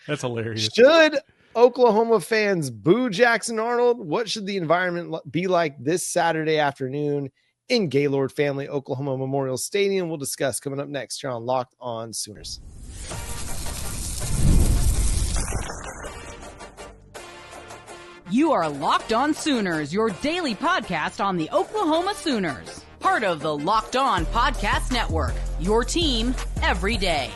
That's hilarious. Should Oklahoma fans boo Jackson Arnold? What should the environment be like this Saturday afternoon in Gaylord Family Oklahoma Memorial Stadium? We'll discuss coming up next here on Locked On Sooners. You are Locked On Sooners, your daily podcast on the Oklahoma Sooners. Part of the Locked On Podcast Network, your team every day.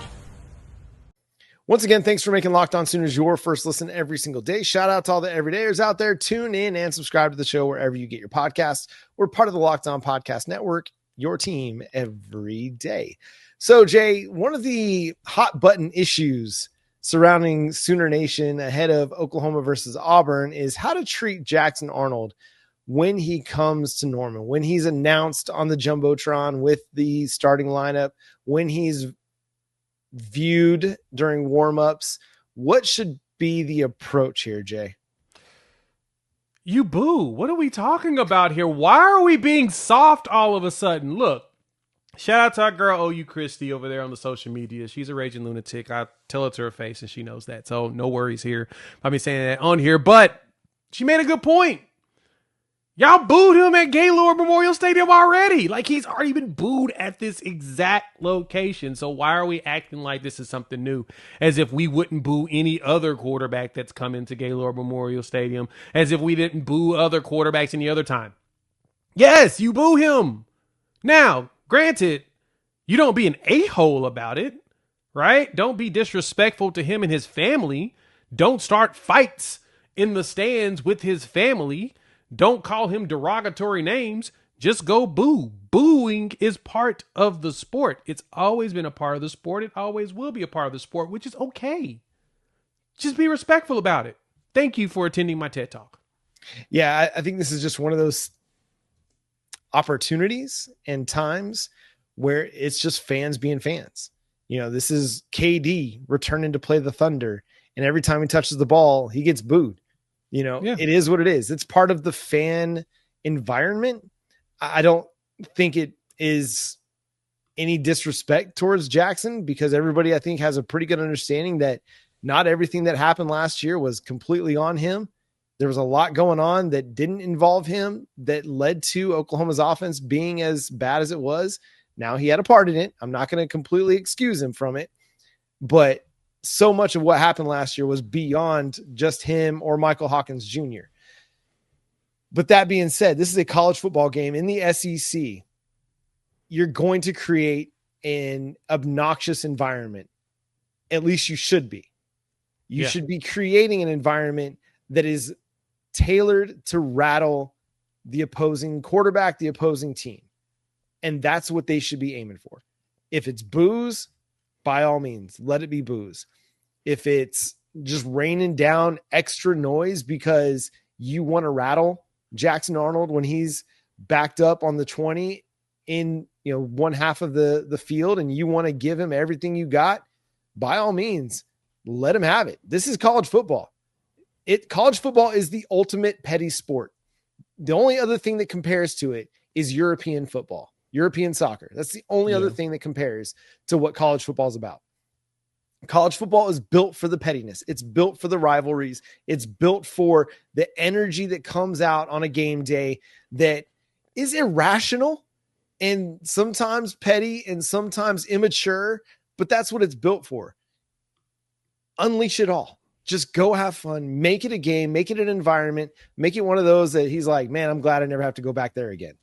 Once again, thanks for making Locked On Sooners your first listen every single day. Shout out to all the everydayers out there. Tune in and subscribe to the show wherever you get your podcasts. We're part of the Locked On Podcast Network, your team every day. So, Jay, one of the hot button issues surrounding Sooner Nation ahead of Oklahoma versus Auburn is how to treat Jackson Arnold when he comes to Norman, when he's announced on the Jumbotron with the starting lineup, when he's viewed during warmups. What should be the approach here, Jay? You boo. What are we talking about here? Why are we being soft all of a sudden? Look, shout out to our girl OU Christy over there on the social media. She's a raging lunatic. I tell it to her face and she knows that. So no worries here. I'll be saying that on here, but she made a good point. Y'all booed him at Gaylord Memorial Stadium already. Like, he's already been booed at this exact location. So why are we acting like this is something new? As if we wouldn't boo any other quarterback that's come into Gaylord Memorial Stadium. As if we didn't boo other quarterbacks any other time. Yes, you boo him. Now, granted, you don't be an a-hole about it, right? Don't be disrespectful to him and his family. Don't start fights in the stands with his family. Don't call him derogatory names. Just go boo. Booing is part of the sport. It's always been a part of the sport. It always will be a part of the sport, which is okay. Just be respectful about it. Thank you for attending my TED Talk. Yeah, I think this is just one of those opportunities and times where it's just fans being fans. You know, this is KD returning to play the Thunder, and every time he touches the ball, he gets booed. You know, It is what it is. It's part of the fan environment. I don't think it is any disrespect towards Jackson, because everybody, I think, has a pretty good understanding that not everything that happened last year was completely on him. There was a lot going on that didn't involve him that led to Oklahoma's offense being as bad as it was. Now, he had a part in it. I'm not going to completely excuse him from it, but so much of what happened last year was beyond just him or Michael Hawkins Jr. But that being said, this is a college football game in the SEC. You're going to create an obnoxious environment. At least you should be. You should be creating an environment that is tailored to rattle the opposing quarterback, the opposing team. And that's what they should be aiming for. If it's boos, by all means, let it be boos. If it's just raining down extra noise because you want to rattle Jackson Arnold when he's backed up on the 20 in, one half of the field, and you want to give him everything you got, by all means, let him have it. This is college football. College football is the ultimate petty sport. The only other thing that compares to it is European football, European soccer. That's the only other thing that compares to what college football is about. College football is built for the pettiness. It's built for the rivalries. It's built for the energy that comes out on a game day that is irrational and sometimes petty and sometimes immature, but that's what it's built for. Unleash it all. Just go have fun. Make it a game. Make it an environment. Make it one of those that he's like, man, I'm glad I never have to go back there again.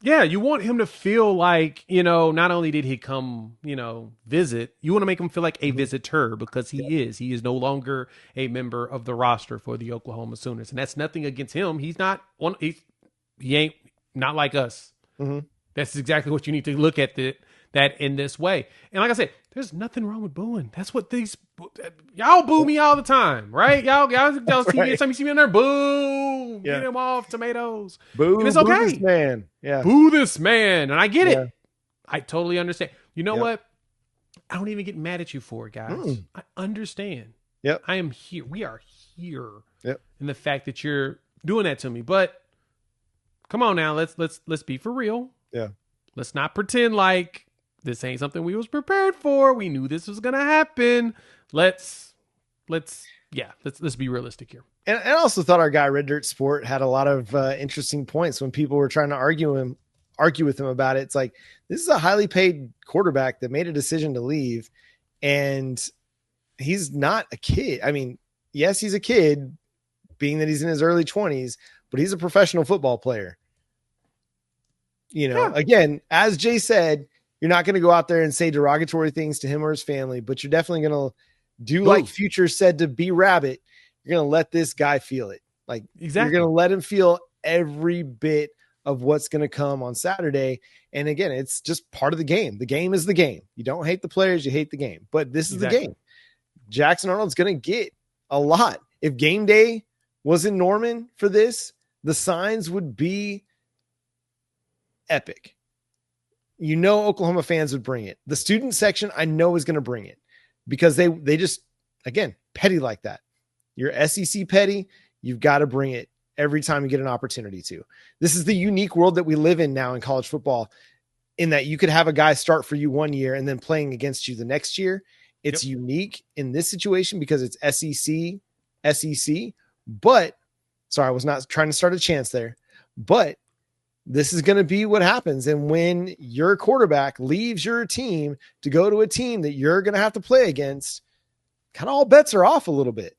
Yeah, you want him to feel like, not only did he come, visit, you want to make him feel like a visitor, because he is. He is no longer a member of the roster for the Oklahoma Sooners. And that's nothing against him. He's not one. He ain't not like us. Mm-hmm. That's exactly what you need to look at that in this way. And like I said, there's nothing wrong with booing. That's what y'all boo me all the time, right? Y'all see me, you see me in there, boo, get him off, tomatoes. Boo, and it's okay. Boo this man. Yeah. Boo this man. And I get it. I totally understand. You know what? I don't even get mad at you for it, guys. I understand. Yep. I am here. We are here. Yep. In the fact that you're doing that to me. But come on now, let's be for real. Yeah. Let's not pretend like this ain't something we was prepared for. We knew this was going to happen. Let's let's be realistic here. And I also thought our guy Red Dirt Sport had a lot of interesting points when people were trying to argue with him about it. It's like, this is a highly paid quarterback that made a decision to leave, and he's not a kid. I mean, yes, he's a kid, being that he's in his early 20s, but he's a professional football player. Again, as Jay said, you're not going to go out there and say derogatory things to him or his family, but you're definitely going to do like Future said to B Rabbit. You're going to let this guy feel it. Like, exactly. You're going to let him feel every bit of what's going to come on Saturday. And again, it's just part of the game. The game is the game. You don't hate the players, you hate the game. But this is the game. Jackson Arnold's going to get a lot. If game day was in Norman for this, the signs would be epic. Oklahoma fans would bring it. The student section, I know, is going to bring it because they just, again, petty like that. You're SEC petty. You've got to bring it every time you get an opportunity to. This is the unique world that we live in now in college football, in that you could have a guy start for you one year and then playing against you the next year. It's unique in this situation because it's SEC, but sorry, I was not trying to start a chance there, but this is going to be what happens. And when your quarterback leaves your team to go to a team that you're going to have to play against, kind of all bets are off a little bit.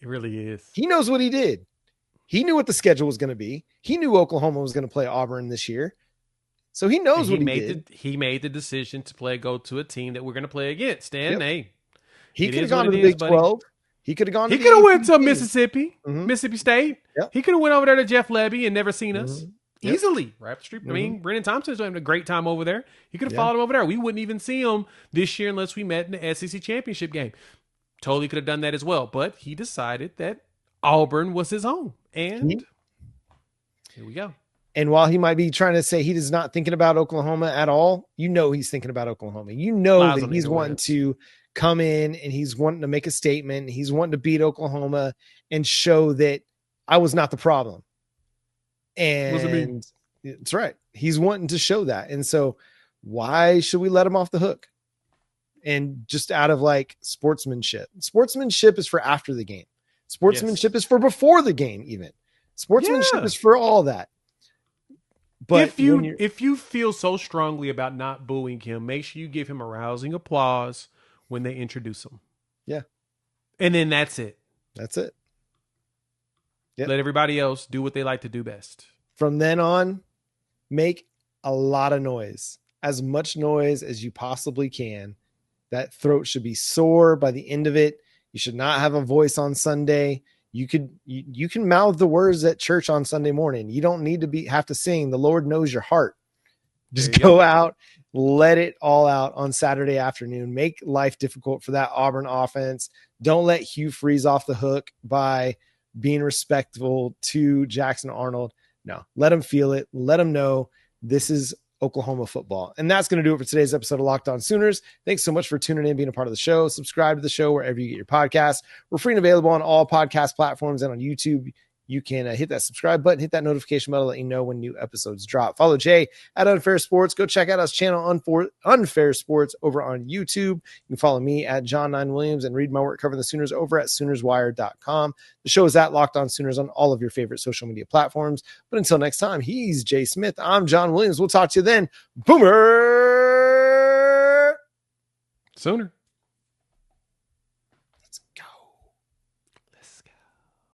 It really is. He knows what he did. He knew what the schedule was going to be. He knew Oklahoma was going to play Auburn this year. So he knows what he did. He made the decision to go to a team that we're going to play against. And hey, he could have gone to the Big 12. He could have gone. He could have went to Mississippi, Mississippi State. Yep. He could have went over there to Jeff Lebby and never seen us easily. Right up the street. I mean, Brennan Thompson's having a great time over there. He could have followed him over there. We wouldn't even see him this year unless we met in the SEC championship game. Totally could have done that as well, but he decided that Auburn was his home, and here we go. And while he might be trying to say he is not thinking about Oklahoma at all, he's thinking about Oklahoma. That he's wanting to come in and he's wanting to make a statement. He's wanting to beat Oklahoma and show that I was not the problem. And it's right. He's wanting to show that. And so why should we let him off the hook? And just out of like sportsmanship. Sportsmanship is for after the game. Sportsmanship is for before the game, even. Sportsmanship is for all that. But if you feel so strongly about not booing him, make sure you give him a rousing applause when they introduce him. Yeah. And then that's it. That's it. Yep. Let everybody else do what they like to do best. From then on, make a lot of noise. As much noise as you possibly can. That throat should be sore by the end of it. You should not have a voice on Sunday. You can mouth the words at church on Sunday morning. You don't need to have to sing. The Lord knows your heart. Just go out, let it all out on Saturday afternoon. Make life difficult for that Auburn offense. Don't let Hugh Freeze off the hook by being respectful to Jackson Arnold. No, let him feel it. Let him know this is Oklahoma football. And that's going to do it for today's episode of Locked On Sooners. Thanks so much for tuning in, being a part of the show. Subscribe to the show wherever you get your podcasts. We're free and available on all podcast platforms and on YouTube. You can hit that subscribe button, hit that notification bell to let you know when new episodes drop. Follow Jay at Unfair Sports. Go check out his channel, Unfair Sports, over on YouTube. You can follow me at John9Williams and read my work covering the Sooners over at SoonersWire.com. The show is at Locked On Sooners on all of your favorite social media platforms. But until next time, he's Jay Smith. I'm John Williams. We'll talk to you then. Boomer! Sooner.